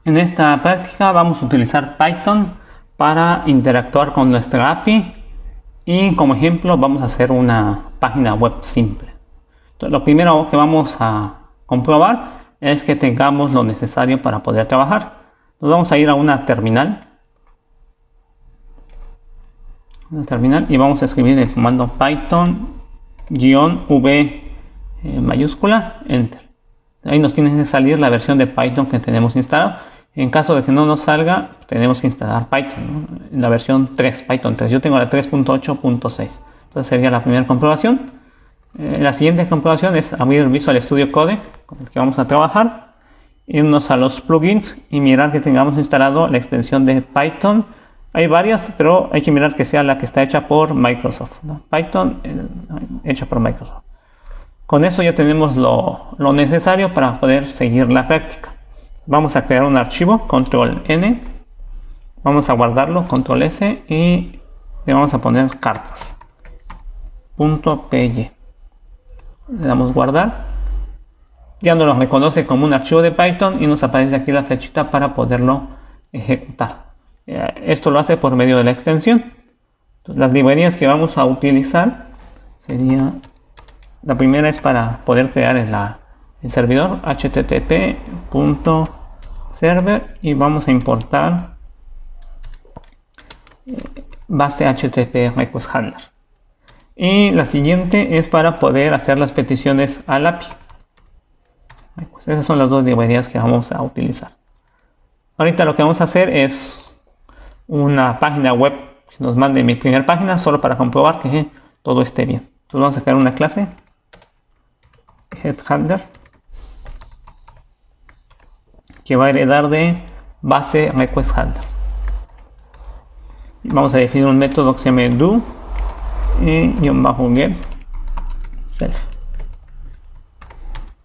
En esta práctica vamos a utilizar Python para interactuar con nuestra API y como ejemplo vamos a hacer una página web simple. Entonces, lo primero que vamos a comprobar es que tengamos lo necesario para poder trabajar. Nos vamos a ir a una terminal y vamos a escribir el comando python-v mayúscula enter. Ahí nos tiene que salir la versión de Python que tenemos instalado. En caso de que no nos salga, tenemos que instalar Python, ¿no? La versión 3, Python 3. Yo tengo la 3.8.6. Entonces sería la primera comprobación. La siguiente comprobación es abrir Visual Studio Code con el que vamos a trabajar, irnos a los plugins y mirar que tengamos instalado la extensión de Python. Hay varias, pero hay que mirar que sea la que está hecha por Microsoft, ¿no? Python hecha por Microsoft. Con eso ya tenemos lo necesario para poder seguir la práctica. Vamos a crear un archivo, control N, vamos a guardarlo, control S, y le vamos a poner cartas.py. Le damos guardar. Ya nos lo reconoce como un archivo de Python y nos aparece aquí la flechita para poderlo ejecutar. Esto lo hace por medio de la extensión. Entonces, las librerías que vamos a utilizar sería, la primera es para poder crear el servidor http.server y vamos a importar base http request handler. Y la siguiente es para poder hacer las peticiones al API. Pues esas son las dos librerías que vamos a utilizar. Ahorita lo que vamos a hacer es una página web que nos mande mi primera página, solo para comprobar que todo esté bien. Entonces vamos a crear una clase getHandler que va a heredar de base request handler. Vamos a definir un método que se llame do y _get self.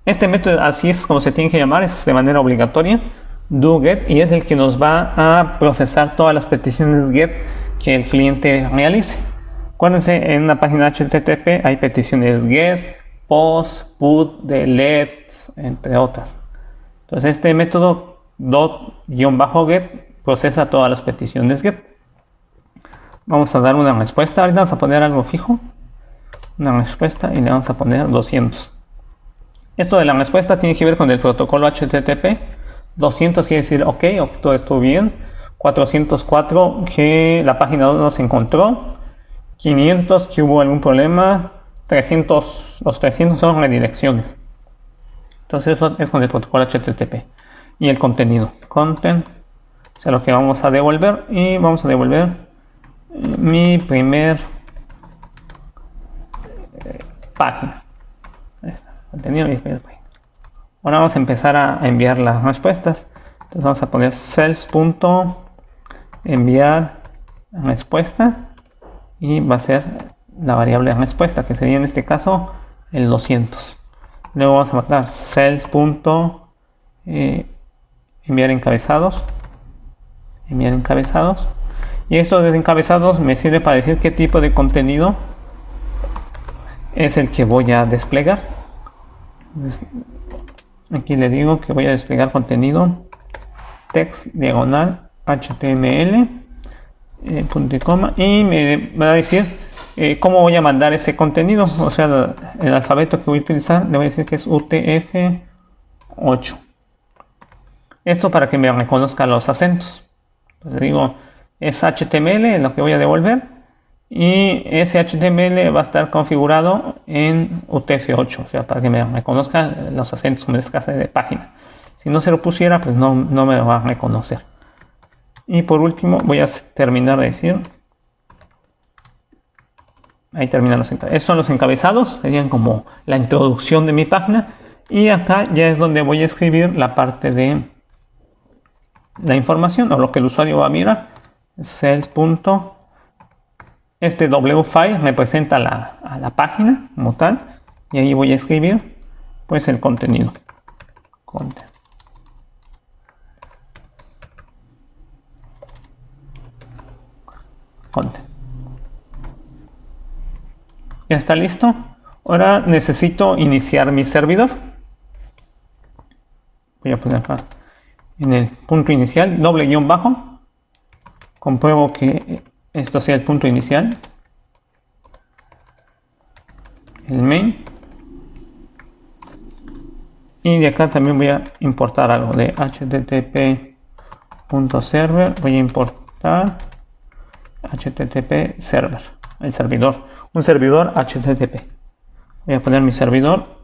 Este método, así es como se tiene que llamar, es de manera obligatoria, do get, y es el que nos va a procesar todas las peticiones get que el cliente realice. Acuérdense, en una página HTTP hay peticiones get, post, put, delete, entre otras. Entonces este método dot-get procesa todas las peticiones get. Vamos a dar una respuesta. Ahorita vamos a poner algo fijo, una respuesta, y le vamos a poner 200. Esto de la respuesta tiene que ver con el protocolo HTTP. 200 quiere decir ok, todo estuvo bien. 404 que la página no se encontró. 500 que hubo algún problema. 300, los 300 son redirecciones. Entonces eso es con el protocolo HTTP. Y el contenido, content, o sea, lo que vamos a devolver, y vamos a devolver mi primer página. Contenido, mi primer página. Ahora vamos a empezar a enviar las respuestas. Entonces vamos a poner self.enviar respuesta y va a ser la variable respuesta, que sería en este caso el 200. Luego vamos a matar self.enviar encabezados. Y esto de encabezados me sirve para decir qué tipo de contenido es el que voy a desplegar. Entonces, aquí le digo que voy a desplegar contenido text diagonal html punto y coma, y me va a decir cómo voy a mandar ese contenido. O sea, el alfabeto que voy a utilizar le voy a decir que es UTF-8. Esto para que me reconozca los acentos. Entonces digo, es HTML lo que voy a devolver, y ese HTML va a estar configurado en UTF-8, o sea, para que me reconozca los acentos, como en este caso de página. Si no se lo pusiera, pues no me lo va a reconocer. Y por último voy a terminar de decir, ahí terminan los encabezados. Estos son los encabezados, serían como la introducción de mi página, y acá ya es donde voy a escribir la parte de la información, o lo que el usuario va a mirar. Este W-file representa a la página como tal, y ahí voy a escribir pues el contenido. Content. Ya está listo. Ahora necesito iniciar mi servidor. Voy a poner acá en el punto inicial, doble guión bajo. Compruebo que esto sea el punto inicial. El main. Y de acá también voy a importar algo de http.server. Voy a importar http server, el servidor, un servidor http. Voy a poner mi servidor.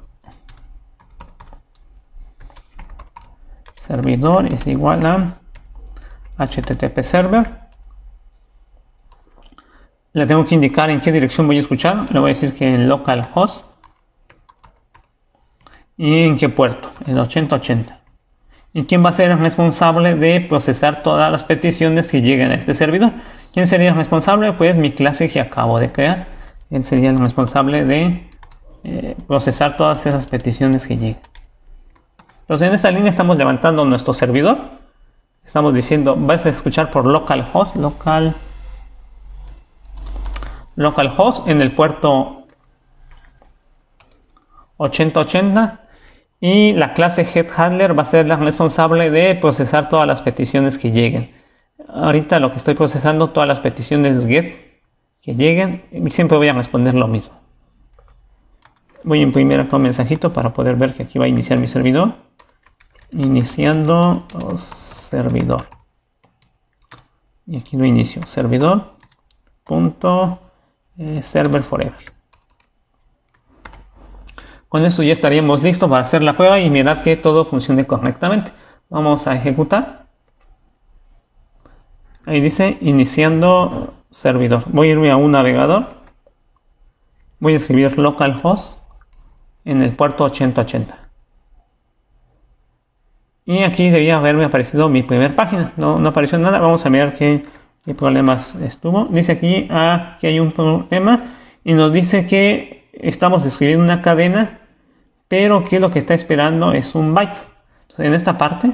Servidor es igual a http server. Le tengo que indicar en qué dirección voy a escuchar. Le voy a decir que en localhost. ¿Y en qué puerto? En 8080. ¿Y quién va a ser el responsable de procesar todas las peticiones que lleguen a este servidor? ¿Quién sería el responsable? Pues mi clase que acabo de crear. Él sería el responsable de procesar todas esas peticiones que lleguen. Entonces en esta línea estamos levantando nuestro servidor. Estamos diciendo, vas a escuchar por localhost, localhost en el puerto 8080. Y la clase getHandler va a ser la responsable de procesar todas las peticiones que lleguen. Ahorita lo que estoy procesando, todas las peticiones get que lleguen, siempre voy a responder lo mismo. Voy a imprimir otro mensajito para poder ver que aquí va a iniciar mi servidor. Iniciando servidor. Y aquí lo inicio. Servidor.server forever. Con esto ya estaríamos listos para hacer la prueba y mirar que todo funcione correctamente. Vamos a ejecutar. Ahí dice iniciando servidor. Voy a irme a un navegador. Voy a escribir localhost en el puerto 8080. Y aquí debía haberme aparecido mi primera página. No apareció nada. Vamos a mirar qué problemas estuvo. Dice aquí que hay un problema y nos dice que estamos escribiendo una cadena, pero que lo que está esperando es un byte. Entonces, en esta parte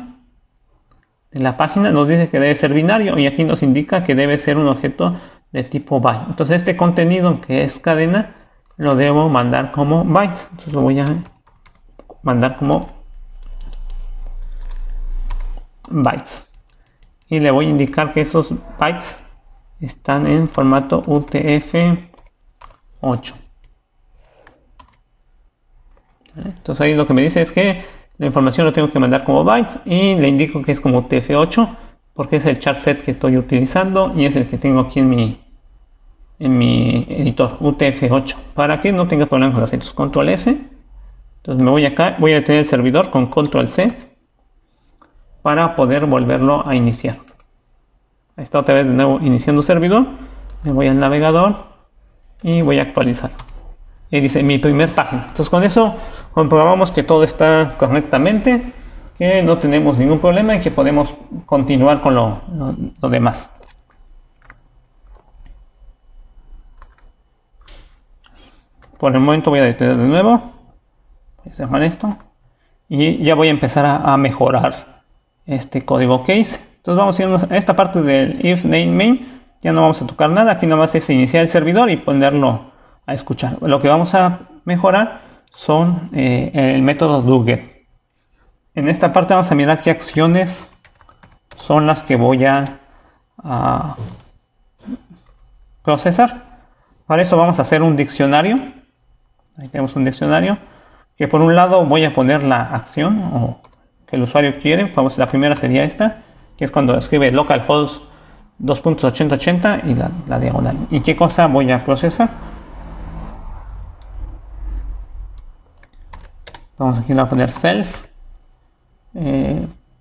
de la página nos dice que debe ser binario y aquí nos indica que debe ser un objeto de tipo byte. Entonces este contenido que es cadena lo debo mandar como byte. Entonces lo voy a mandar como bytes y le voy a indicar que esos bytes están en formato UTF-8. Entonces ahí lo que me dice es que la información lo tengo que mandar como bytes y le indico que es como UTF-8 porque es el char set que estoy utilizando y es el que tengo aquí en mi editor UTF-8 para que no tenga problemas con los acentos. Control S. Entonces me voy acá, voy a detener el servidor con Control C para poder volverlo a iniciar. Ahí está otra vez de nuevo iniciando servidor. Me voy al navegador y voy a actualizar. Y dice mi primer página. Entonces con eso comprobamos que todo está correctamente, que no tenemos ningún problema y que podemos continuar con lo demás. Por el momento voy a detener de nuevo. Voy a cerrar esto. Y ya voy a empezar a mejorar este código case. Entonces vamos a irnos a esta parte del if name main. Ya no vamos a tocar nada. Aquí nada más es iniciar el servidor y ponerlo a escuchar. Lo que vamos a mejorar son el método doGet. En esta parte vamos a mirar qué acciones son las que voy a procesar. Para eso vamos a hacer un diccionario. Ahí tenemos un diccionario que por un lado voy a poner la acción o que el usuario quiere. Vamos, la primera sería esta, que es cuando escribe localhost 2.8080 y la diagonal. ¿Y qué cosa voy a procesar? Vamos aquí a poner self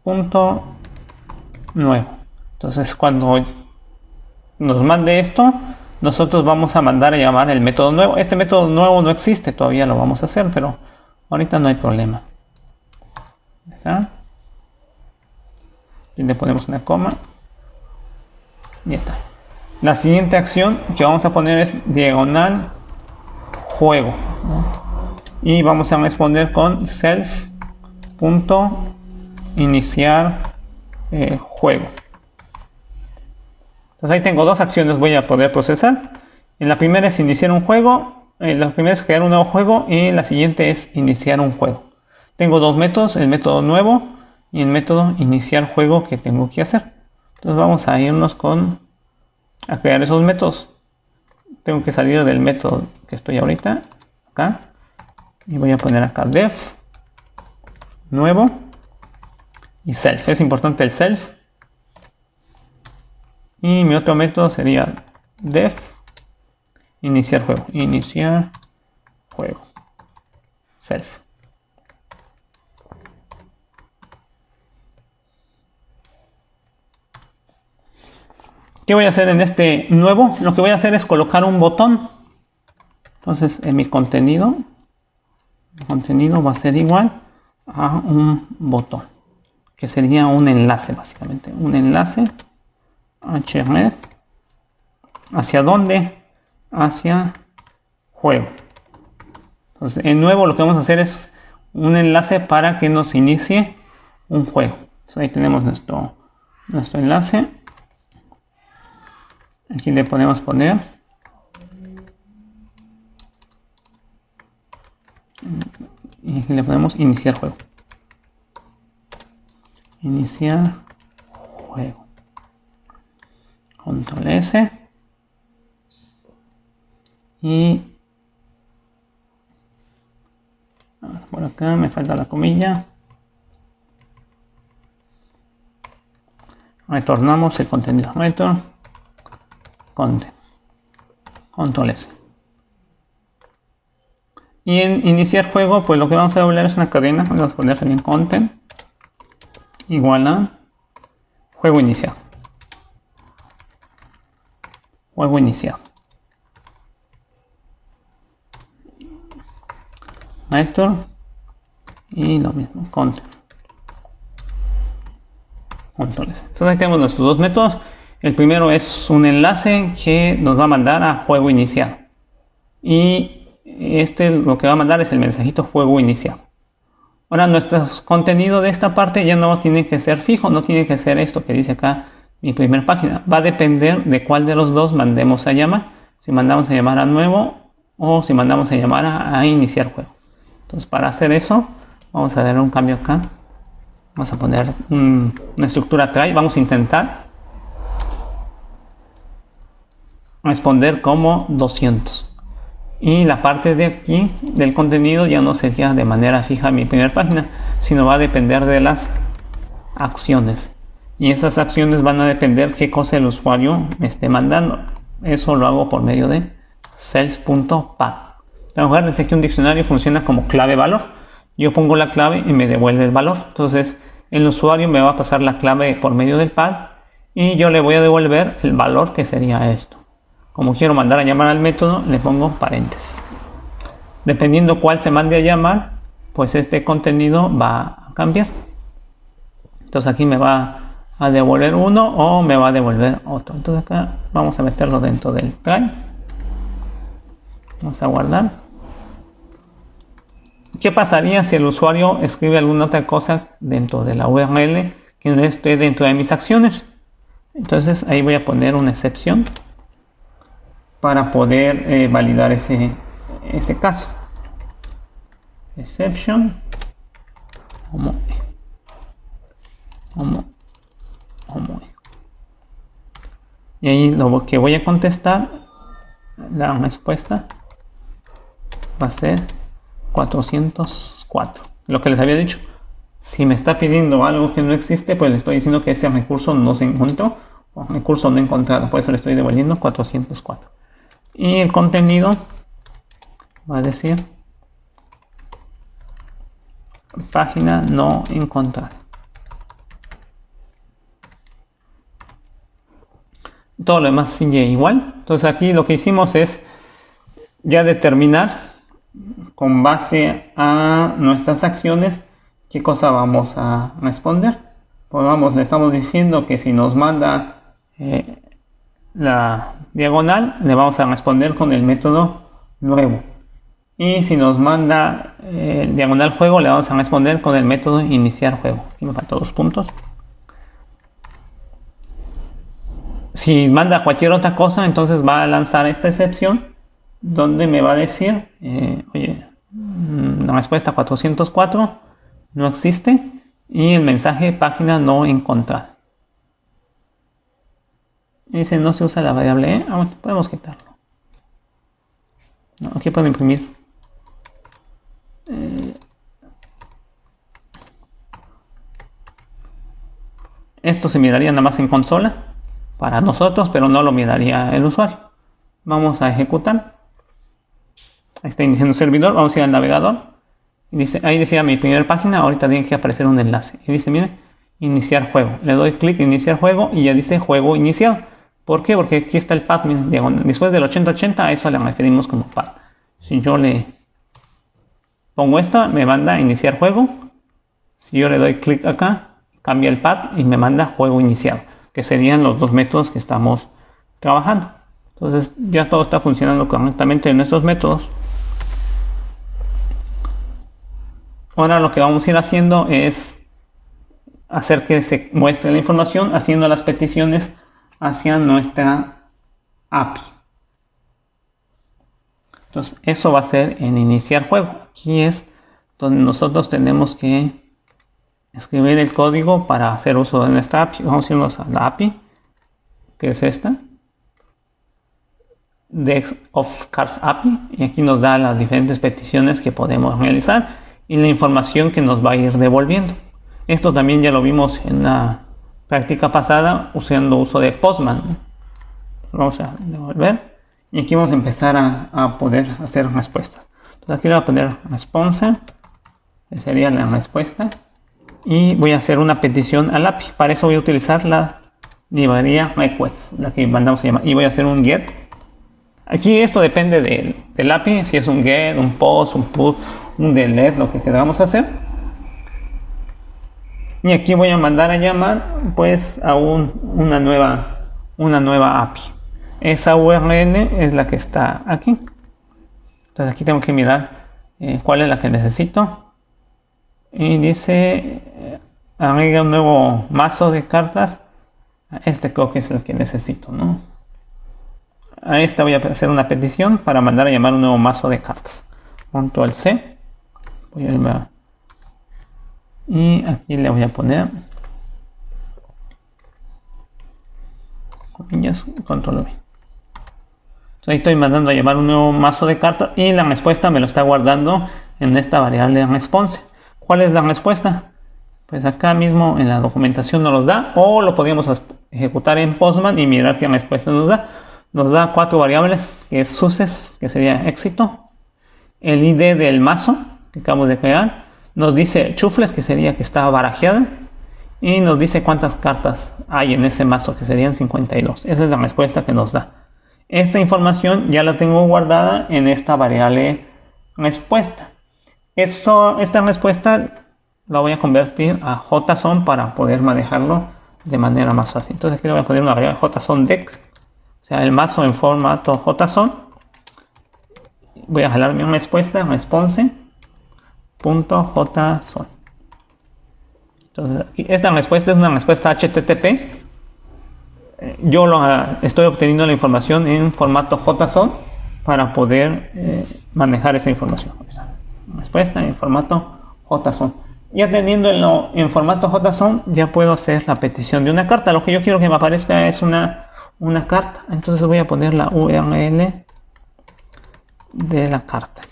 punto nuevo. Entonces cuando nos mande esto, nosotros vamos a mandar a llamar el método nuevo. Este método nuevo no existe, todavía lo vamos a hacer, pero ahorita no hay problema. ¿Está? Y le ponemos una coma. Y ya está. La siguiente acción que vamos a poner es diagonal juego, ¿no? Y vamos a responder con self.iniciar juego. Entonces ahí tengo dos acciones voy a poder procesar. En la primera es iniciar un juego, la primera es crear un nuevo juego y la siguiente es iniciar un juego. Tengo dos métodos, el método nuevo y el método iniciar juego que tengo que hacer. Entonces vamos a irnos a crear esos métodos. Tengo que salir del método que estoy ahorita, acá, y voy a poner acá def, nuevo, y self. Es importante el self. Y mi otro método sería def, iniciar juego, self. ¿Qué voy a hacer en este nuevo? Lo que voy a hacer es colocar un botón. Entonces en mi contenido va a ser igual a un botón, que sería un enlace básicamente. Un enlace href. ¿Hacia dónde? Hacia juego. Entonces en nuevo lo que vamos a hacer es un enlace para que nos inicie un juego. Entonces ahí tenemos nuestro enlace. Aquí le podemos poner y aquí le ponemos iniciar juego. Iniciar juego. Control S. Y por acá me falta la comilla. Retornamos el contenido. Control S. Y en iniciar juego, pues lo que vamos a doblar es una cadena. Vamos a poner también content igual a juego iniciado. Juego iniciado. Method y lo mismo, content. Control S. Entonces ahí tenemos nuestros dos métodos. El primero es un enlace que nos va a mandar a juego iniciado. Y lo que va a mandar es el mensajito juego iniciado. Ahora nuestro contenido de esta parte ya no tiene que ser fijo, no tiene que ser esto que dice acá mi primera página. Va a depender de cuál de los dos mandemos a llamar. Si mandamos a llamar a nuevo o si mandamos a llamar a iniciar juego. Entonces para hacer eso vamos a dar un cambio acá. Vamos a poner una estructura try. Vamos a intentar responder como 200. Y la parte de aquí del contenido ya no sería de manera fija mi primera página, sino va a depender de las acciones. Y esas acciones van a depender qué cosa el usuario me esté mandando. Eso lo hago por medio de self.path. En lugar de decir que un diccionario funciona como clave valor, yo pongo la clave y me devuelve el valor. Entonces el usuario me va a pasar la clave por medio del path y yo le voy a devolver el valor que sería esto. Como quiero mandar a llamar al método, le pongo paréntesis. Dependiendo cuál se mande a llamar, pues este contenido va a cambiar. Entonces aquí me va a devolver uno o me va a devolver otro. Entonces acá vamos a meterlo dentro del try. Vamos a guardar. ¿Qué pasaría si el usuario escribe alguna otra cosa dentro de la URL que no esté dentro de mis acciones? Entonces ahí voy a poner una excepción para poder validar ese caso. Exception homo. Y ahí lo que voy a contestar, la respuesta va a ser 404. Lo que les había dicho, si me está pidiendo algo que no existe, pues le estoy diciendo que ese recurso no se encontró o recurso no encontrado, por eso le estoy devolviendo 404. Y el contenido va a decir página no encontrada. Todo lo demás sigue igual. Entonces aquí lo que hicimos es ya determinar con base a nuestras acciones qué cosa vamos a responder. Pues vamos, le estamos diciendo que si nos manda la diagonal, le vamos a responder con el método nuevo. Y si nos manda diagonal juego, le vamos a responder con el método iniciar juego. Aquí me faltan 2 puntos. Si manda cualquier otra cosa, entonces va a lanzar esta excepción donde me va a decir, oye, la respuesta 404 no existe y el mensaje página no encontrada. Dice no se usa la variable E. Bueno, podemos quitarlo. No, aquí puedo imprimir. Esto se miraría nada más en consola para nosotros, pero no lo miraría el usuario. Vamos a ejecutar. Ahí está iniciando el servidor. Vamos a ir al navegador. Y dice, ahí decía mi primera página. Ahorita tiene que aparecer un enlace. Y dice, miren, iniciar juego. Le doy clic en iniciar juego y ya dice juego iniciado. ¿Por qué? Porque aquí está el pad. Miren, después del 8080 a eso le referimos como pad. Si yo le pongo esto, me manda a iniciar juego. Si yo le doy clic acá, cambia el pad y me manda juego iniciado, que serían los dos métodos que estamos trabajando. Entonces ya todo está funcionando correctamente en estos métodos. Ahora lo que vamos a ir haciendo es hacer que se muestre la información haciendo las peticiones hacia nuestra API. Entonces eso va a ser en iniciar juego. Aquí es donde nosotros tenemos que escribir el código para hacer uso de nuestra API. Vamos a irnos a la API, que es esta, Dex of Cards API, y aquí nos da las diferentes peticiones que podemos realizar y la información que nos va a ir devolviendo. Esto también ya lo vimos en la práctica pasada usando uso de Postman. Vamos a devolver y aquí vamos a empezar a poder hacer respuestas. Entonces aquí le voy a poner response, que sería la respuesta, y voy a hacer una petición al API. Para eso voy a utilizar la librería request, la que mandamos a llamar, y voy a hacer un get. Aquí esto depende del API, si es un get, un post, un put, un delete, lo que queramos hacer. Y aquí voy a mandar a llamar pues a una nueva API. Esa URL es la que está aquí. Entonces aquí tengo que mirar cuál es la que necesito. Y dice agrega un nuevo mazo de cartas. Este creo que es el que necesito, ¿no? A esta voy a hacer una petición para mandar a llamar un nuevo mazo de cartas. Control C. Voy a irme a... Y aquí le voy a poner comillas, control V. Entonces ahí estoy mandando a llamar un nuevo mazo de cartas y la respuesta me lo está guardando en esta variable response. ¿Cuál es la respuesta? Pues acá mismo en la documentación nos los da, o lo podríamos ejecutar en Postman y mirar qué respuesta nos da. Nos da 4 variables, que es success, que sería éxito, el ID del mazo que acabamos de crear, nos dice chufles, que sería que está barajeado, y nos dice cuántas cartas hay en ese mazo, que serían 52. Esa es la respuesta que nos da. Esta información ya la tengo guardada en esta variable respuesta. Esta respuesta la voy a convertir a JSON para poder manejarlo de manera más fácil. Entonces aquí le voy a poner una variable JSON-DEC, o sea, el mazo en formato JSON. Voy a jalar mi respuesta, response.json. Entonces aquí, esta respuesta es una respuesta HTTP. Yo estoy obteniendo la información en formato JSON para poder manejar esa información. Respuesta en formato JSON. Ya teniéndolo en formato JSON, ya puedo hacer la petición de una carta. Lo que yo quiero que me aparezca es una carta. Entonces voy a poner la URL de la carta.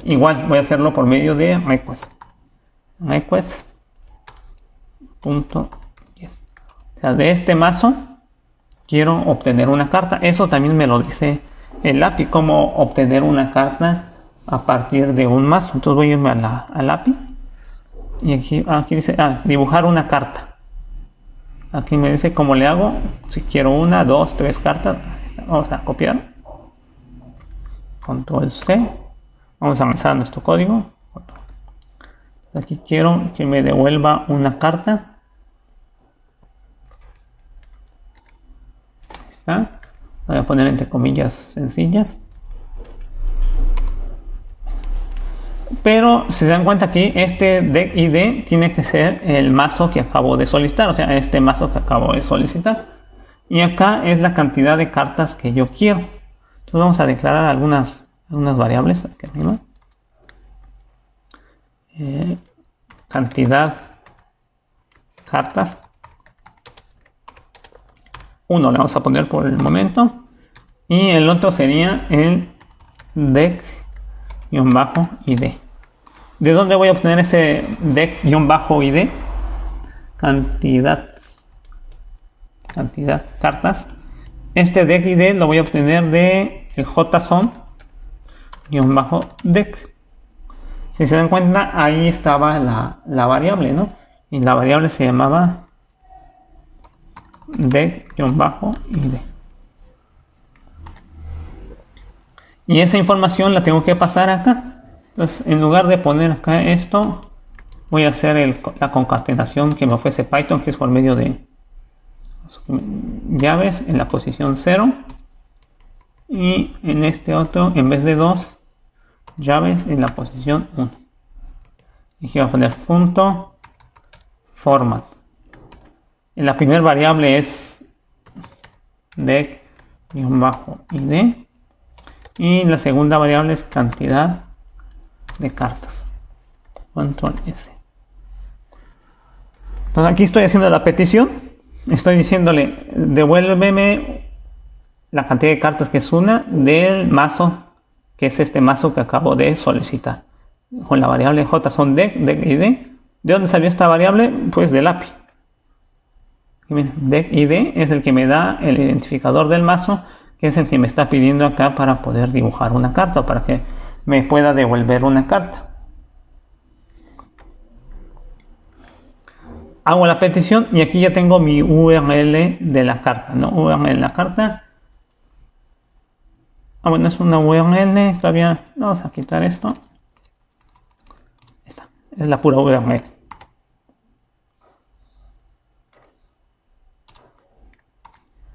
Igual voy a hacerlo por medio de request. Request.get. O sea, de este mazo quiero obtener una carta. Eso también me lo dice el API, cómo obtener una carta a partir de un mazo. Entonces voy a irme al API y aquí dice dibujar una carta. Aquí me dice cómo le hago, si quiero 1, 2, 3 cartas. Vamos a copiar, control C, vamos a avanzar nuestro código. Aquí quiero que me devuelva una carta. Ahí está. Voy a poner entre comillas sencillas. Pero si se dan cuenta aquí, este DEC ID tiene que ser el mazo que acabo de solicitar, o sea, este mazo que acabo de solicitar. Y acá es la cantidad de cartas que yo quiero. Entonces vamos a declarar algunas variables aquí arriba. cantidad cartas 1 le vamos a poner por el momento, y el otro sería el deck-id. ¿De dónde voy a obtener ese deck-id? Cantidad cartas. Este deck-id lo voy a obtener de el json-deck. Si se dan cuenta, ahí estaba la variable, ¿no? Y la variable se llamaba deck-id. Y esa información la tengo que pasar acá. Entonces, en lugar de poner acá esto, voy a hacer la concatenación que me ofrece Python, que es por medio de llaves en la posición 0. Y en este otro, en vez de 2, llaves en la posición 1. Y aquí voy a poner punto format. La primera variable es deck-id. Y la segunda variable es cantidad de cartas. Control S. Entonces aquí estoy haciendo la petición. Estoy diciéndole, devuélveme la cantidad de cartas que es una del mazo, que es este mazo que acabo de solicitar. Con la variable json-deck-id. ¿De dónde salió esta variable? Pues del API. Deck-id es el que me da el identificador del mazo, que es el que me está pidiendo acá para poder dibujar una carta, o para que me pueda devolver una carta. Hago la petición y aquí ya tengo mi URL de la carta, ¿no? URL de la carta. Bueno, es una URL, todavía vamos a quitar esto. Esta es la pura URL.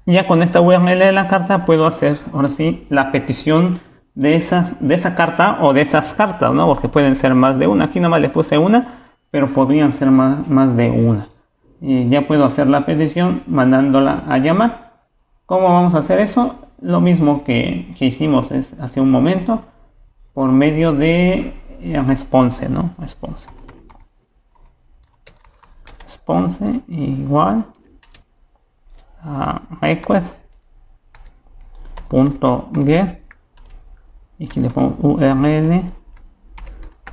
Ya con esta URL de la carta puedo hacer, ahora sí, la petición de esa carta o de esas cartas, ¿no? Porque pueden ser más de una. Aquí nada más le puse una, pero podrían ser más de una. Y ya puedo hacer la petición mandándola a llamar. ¿Cómo vamos a hacer eso? Lo mismo que hicimos hace un momento, por medio de response, ¿no? Response igual a request.get, y aquí le pongo URL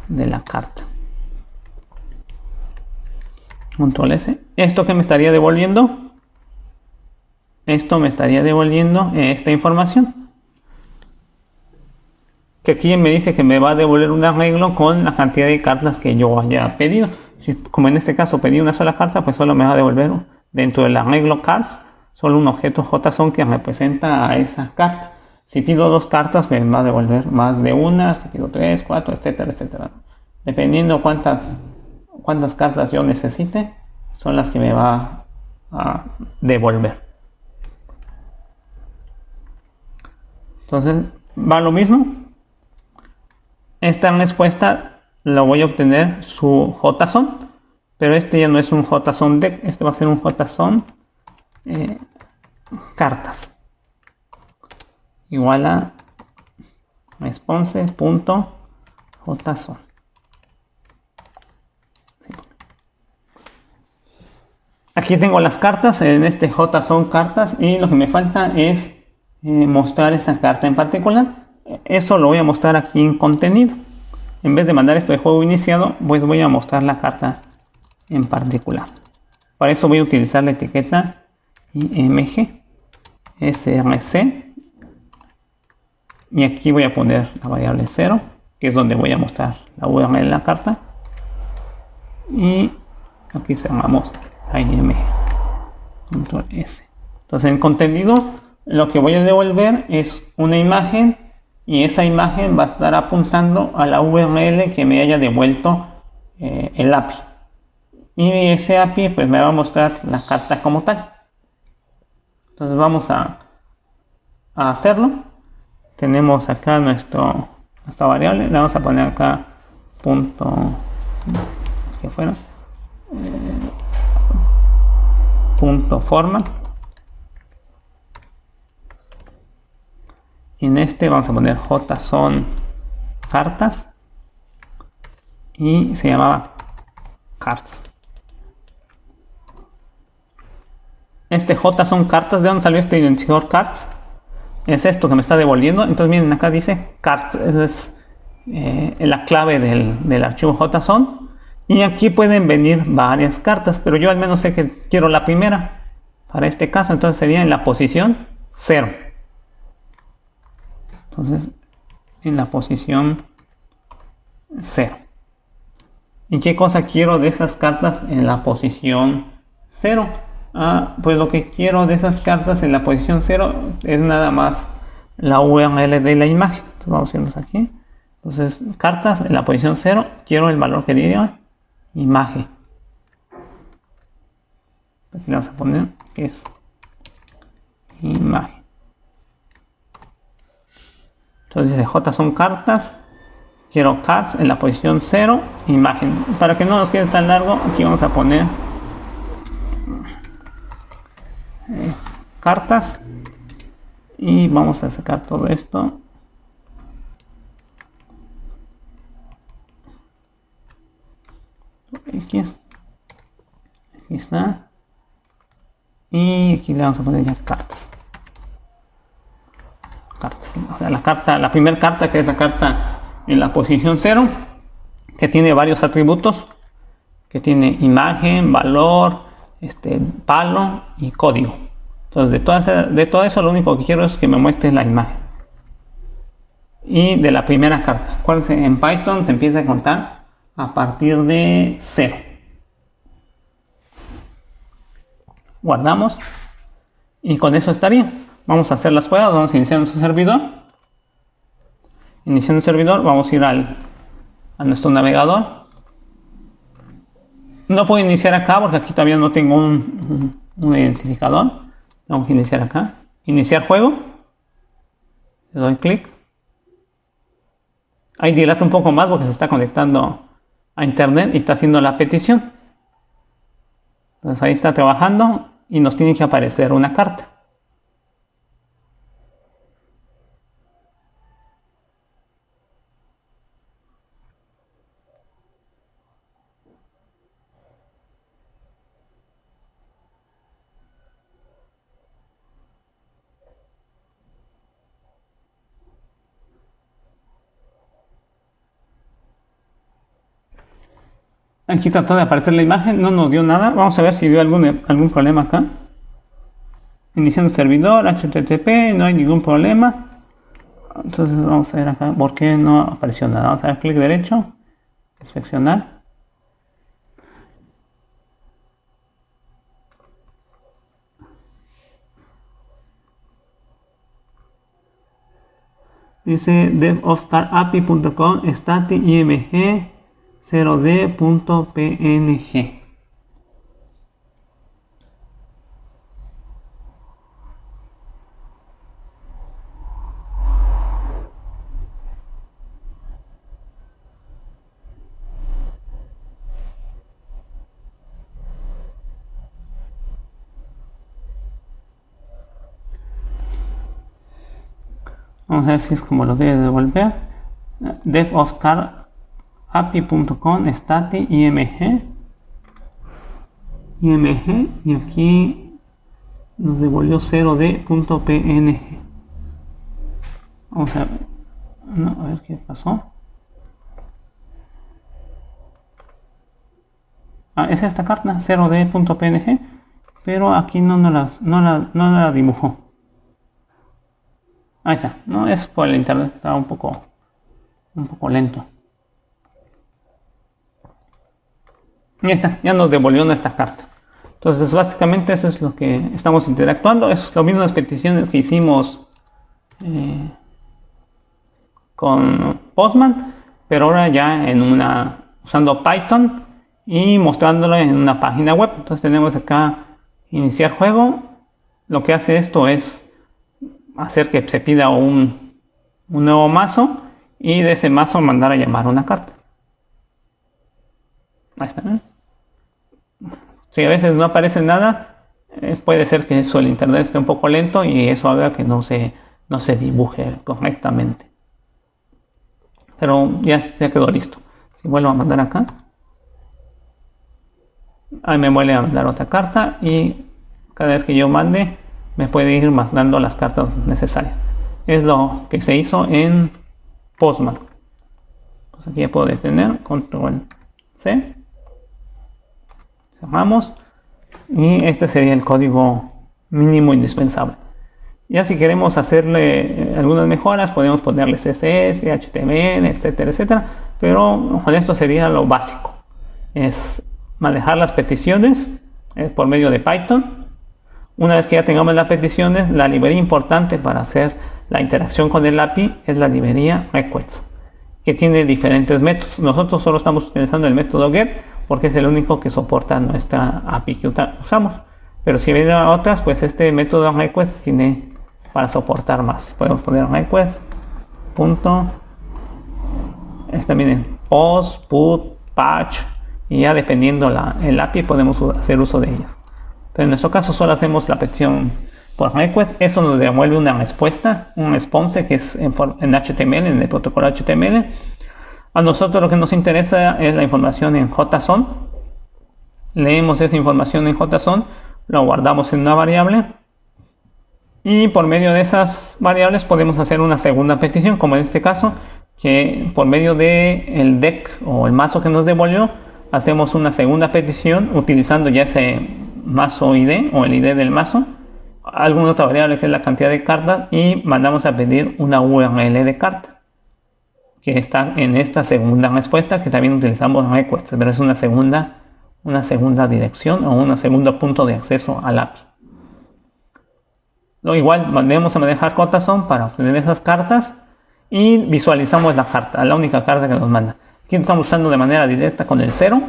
de la carta. Control S. ¿Esto qué me estaría devolviendo? Esto me estaría devolviendo esta información, que aquí me dice que me va a devolver un arreglo con la cantidad de cartas que yo haya pedido. Como en este caso pedí una sola carta, pues solo me va a devolver dentro del arreglo cards solo un objeto JSON que representa a esa carta. Si pido 2 cartas, me va a devolver más de una. Si pido 3, 4, etcétera, etcétera. Dependiendo cuántas cartas yo necesite, son las que me va a devolver. Entonces, va lo mismo. Esta respuesta lo voy a obtener su JSON, pero este ya no es un JSON deck, este va a ser un JSON cartas igual a response.json. Aquí tengo las cartas en este JSON cartas, y lo que me falta es mostrar esa carta en particular. Eso lo voy a mostrar aquí en contenido. En vez de mandar esto de juego iniciado, pues voy a mostrar la carta en particular. Para eso voy a utilizar la etiqueta img src, y aquí voy a poner la variable 0, que es donde voy a mostrar la URL de la carta, y aquí cerramos img. Control S. Entonces en contenido lo que voy a devolver es una imagen, y esa imagen va a estar apuntando a la URL que me haya devuelto el API, y ese API pues me va a mostrar la carta como tal. Entonces vamos a hacerlo. Tenemos acá nuestra variable, le vamos a poner acá punto que fuera punto format, y en este vamos a poner JSON cartas, y se llamaba cards. Este J son cartas. ¿De dónde salió este identificador cards? Es esto que me está devolviendo. Entonces miren, acá dice cards. Esa es la clave del archivo JSON. Y aquí pueden venir varias cartas, pero yo al menos sé que quiero la primera. Para este caso, entonces sería en la posición 0. Entonces, en la posición 0. ¿Y qué cosa quiero de esas cartas en la posición 0? Pues lo que quiero de esas cartas en la posición 0 es nada más la URL de la imagen. Entonces vamos a irnos aquí. Entonces, cartas en la posición 0, quiero el valor que diga imagen. Aquí le vamos a poner que es imagen. Entonces dice J son cartas. Quiero cards en la posición 0, imagen. Para que no nos quede tan largo, aquí vamos a poner cartas. Y vamos a sacar todo esto. Aquí está. Y aquí le vamos a poner ya cartas. O sea, la primera carta, que es la carta en la posición 0, que tiene varios atributos, que tiene imagen, valor, palo y código. Entonces de todo eso lo único que quiero es que me muestre la imagen. Y de la primera carta, acuérdense, en Python se empieza a contar a partir de 0. Guardamos y con eso estaría. Vamos a hacer las pruebas. Vamos a iniciar nuestro servidor. Iniciando el servidor, vamos a ir a nuestro navegador. No puedo iniciar acá porque aquí todavía no tengo un identificador. Vamos a iniciar acá. Iniciar juego. Le doy clic. Ahí dilata un poco más porque se está conectando a internet y está haciendo la petición. Entonces ahí está trabajando y nos tiene que aparecer una carta. Aquí trató de aparecer la imagen, no nos dio nada. Vamos a ver si dio algún problema acá. Iniciando servidor, HTTP, no hay ningún problema. Entonces vamos a ver acá por qué no apareció nada. Vamos a dar clic derecho, inspeccionar. Dice devofcarapi.com stati img 0d.png. Vamos a ver si es como lo debe devolver. devofcarapi.com stati img y aquí nos devolvió 0d.png. Vamos a ver, a ver qué pasó. Es esta carta 0d.png, pero aquí no la dibujó. Ahí está, no es por el internet, estaba un poco lento. Y está, ya nos devolvió nuestra carta. Entonces básicamente eso es lo que estamos interactuando. Es lo mismo las peticiones que hicimos con Postman, pero ahora ya usando Python y mostrándolo en una página web. Entonces tenemos acá iniciar juego. Lo que hace esto es hacer que se pida un nuevo mazo y de ese mazo mandar a llamar una carta. Ahí está. Si a veces no aparece nada, puede ser que el internet esté un poco lento y eso haga que no se dibuje correctamente. Pero ya quedó listo. Si vuelvo a mandar acá. ahí me vuelve a mandar otra carta y cada vez que yo mande me puede ir mandando las cartas necesarias. Es lo que se hizo en Postman. Pues aquí ya puedo detener, control C, cerramos, y este sería el código mínimo indispensable. Ya si queremos hacerle algunas mejoras, podemos ponerle CSS, HTML, etcétera, etcétera, pero con esto sería lo básico. Es manejar las peticiones por medio de Python. Una vez que ya tengamos las peticiones, la librería importante para hacer la interacción con el API es la librería request, que tiene diferentes métodos. Nosotros solo estamos utilizando el método get porque es el único que soporta nuestra API que usamos. Pero si vienen otras, pues este método request tiene para soportar más. Podemos poner request punto, también en post, put, patch, y ya dependiendo el API podemos hacer uso de ellas. Pero en nuestro caso solo hacemos la petición por request. Eso nos devuelve una respuesta, un response que es en HTML, en el protocolo HTML. A nosotros lo que nos interesa es la información en JSON. Leemos esa información en JSON, lo guardamos en una variable y por medio de esas variables podemos hacer una segunda petición, como en este caso, que por medio de el deck o el mazo que nos devolvió hacemos una segunda petición utilizando ya ese mazo ID o el ID del mazo, alguna otra variable que es la cantidad de cartas, y mandamos a pedir una URL de carta que está en esta segunda respuesta, que también utilizamos request, pero es una segunda dirección o un segundo punto de acceso al API. Lo igual mandemos a manejar JSON para obtener esas cartas y visualizamos la carta, la única carta que nos manda. Aquí lo estamos usando de manera directa con el 0,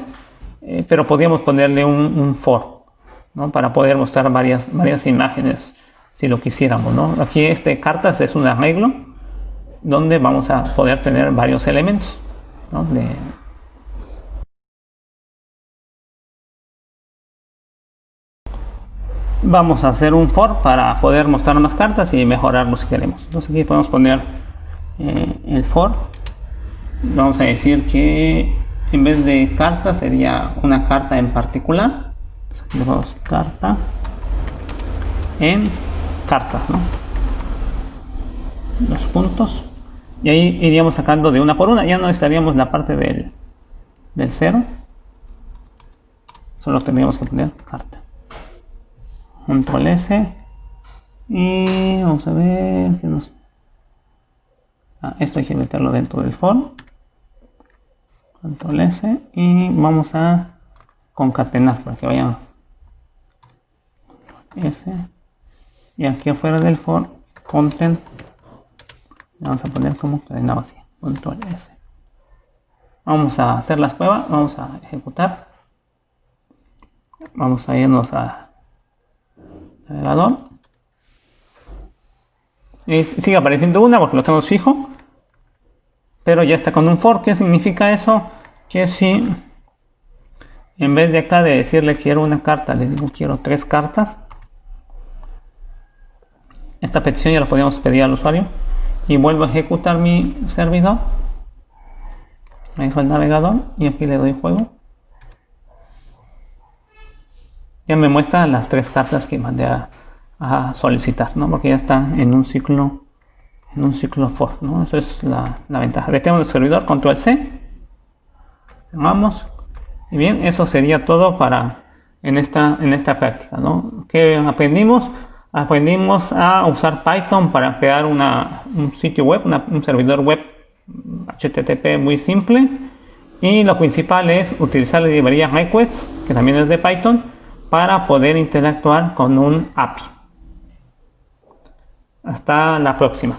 pero podríamos ponerle un for, ¿no? Para poder mostrar varias imágenes si lo quisiéramos, ¿no? Aquí cartas es un arreglo donde vamos a poder tener varios elementos, ¿no? Vamos a hacer un for para poder mostrar más cartas y mejorarlo si queremos. Entonces aquí podemos poner el for. Vamos a decir que en vez de carta sería una carta en particular. Le damos carta en cartas, ¿no? Los puntos. Y ahí iríamos sacando de una por una. Ya no necesitaríamos la parte del 0. Solo tendríamos que poner carta. Control S. Y vamos a ver. Esto hay que meterlo dentro del for. Control S. Y vamos a concatenar para que vayan. S. Y aquí afuera del for, content. Vamos a poner como cadena vacía. Control S. Vamos a hacer las pruebas. Vamos a ejecutar. Vamos a irnos a navegador. Sigue apareciendo una porque lo tenemos fijo. Pero ya está con un for. ¿Qué significa eso? Que si en vez de acá de decirle quiero una carta, le digo quiero 3 cartas. Esta petición ya la podemos pedir al usuario. Y vuelvo a ejecutar mi servidor. Me dejo el navegador y aquí le doy juego. Ya me muestra las 3 cartas que mandé a solicitar, ¿no? Porque ya está en un ciclo for, ¿no? Eso es la ventaja. Detenemos el servidor, control C. Cerramos. Y bien, eso sería todo en esta práctica, ¿no? ¿Qué aprendimos? Aprendimos a usar Python para crear un sitio web, un servidor web HTTP muy simple. Y lo principal es utilizar la librería request, que también es de Python, para poder interactuar con un API. Hasta la próxima.